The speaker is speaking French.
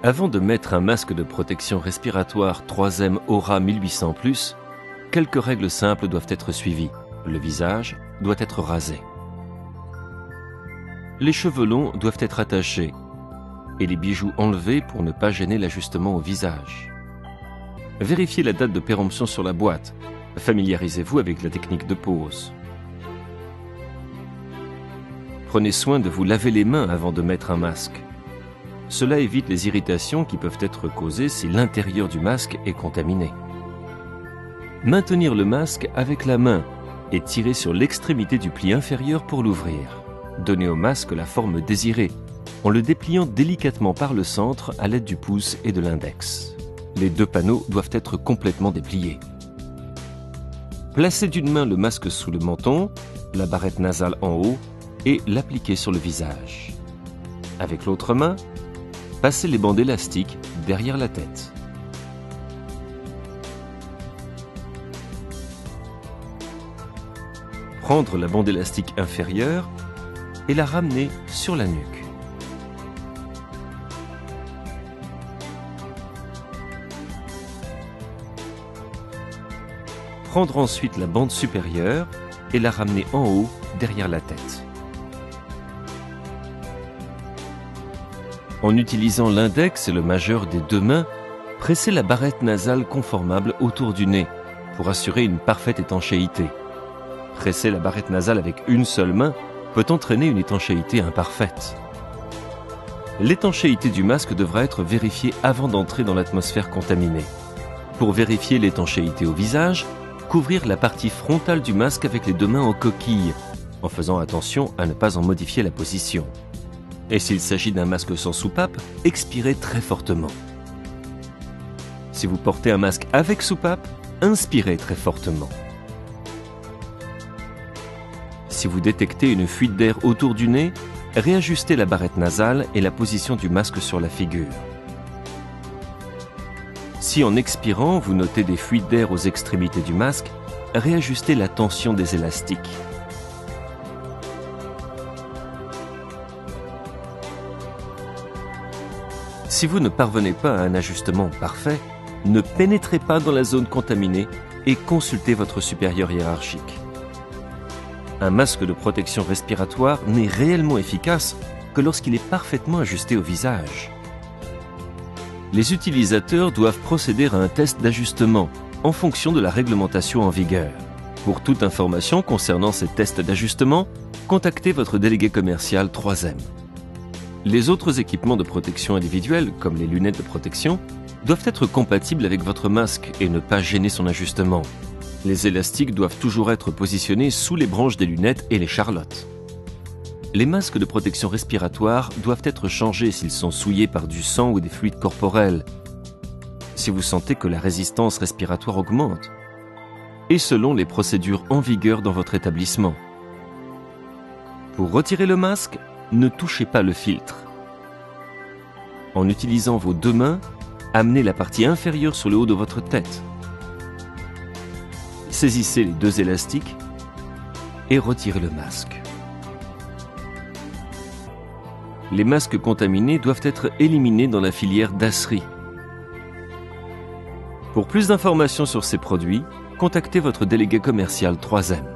Avant de mettre un masque de protection respiratoire 3M Aura 1800+, quelques règles simples doivent être suivies. Le visage doit être rasé. Les cheveux longs doivent être attachés et les bijoux enlevés pour ne pas gêner l'ajustement au visage. Vérifiez la date de péremption sur la boîte. Familiarisez-vous avec la technique de pose. Prenez soin de vous laver les mains avant de mettre un masque. Cela évite les irritations qui peuvent être causées si l'intérieur du masque est contaminé. Maintenir le masque avec la main et tirer sur l'extrémité du pli inférieur pour l'ouvrir. Donnez au masque la forme désirée, en le dépliant délicatement par le centre à l'aide du pouce et de l'index. Les deux panneaux doivent être complètement dépliés. Placez d'une main le masque sous le menton, la barrette nasale en haut et l'appliquez sur le visage. Avec l'autre main, passez les bandes élastiques derrière la tête. Prendre la bande élastique inférieure et la ramener sur la nuque. Prendre ensuite la bande supérieure et la ramener en haut derrière la tête. En utilisant l'index et le majeur des deux mains, pressez la barrette nasale conformable autour du nez pour assurer une parfaite étanchéité. Presser la barrette nasale avec une seule main peut entraîner une étanchéité imparfaite. L'étanchéité du masque devra être vérifiée avant d'entrer dans l'atmosphère contaminée. Pour vérifier l'étanchéité au visage, couvrir la partie frontale du masque avec les deux mains en coquille, en faisant attention à ne pas en modifier la position. Et s'il s'agit d'un masque sans soupape, expirez très fortement. Si vous portez un masque avec soupape, inspirez très fortement. Si vous détectez une fuite d'air autour du nez, réajustez la barrette nasale et la position du masque sur la figure. Si en expirant, vous notez des fuites d'air aux extrémités du masque, réajustez la tension des élastiques. Si vous ne parvenez pas à un ajustement parfait, ne pénétrez pas dans la zone contaminée et consultez votre supérieur hiérarchique. Un masque de protection respiratoire n'est réellement efficace que lorsqu'il est parfaitement ajusté au visage. Les utilisateurs doivent procéder à un test d'ajustement en fonction de la réglementation en vigueur. Pour toute information concernant ces tests d'ajustement, contactez votre délégué commercial 3M. Les autres équipements de protection individuelle, comme les lunettes de protection, doivent être compatibles avec votre masque et ne pas gêner son ajustement. Les élastiques doivent toujours être positionnés sous les branches des lunettes et les charlottes. Les masques de protection respiratoire doivent être changés s'ils sont souillés par du sang ou des fluides corporels, si vous sentez que la résistance respiratoire augmente, et selon les procédures en vigueur dans votre établissement. Pour retirer le masque, ne touchez pas le filtre. En utilisant vos deux mains, amenez la partie inférieure sur le haut de votre tête. Saisissez les deux élastiques et retirez le masque. Les masques contaminés doivent être éliminés dans la filière Dasserie. Pour plus d'informations sur ces produits, contactez votre délégué commercial 3M.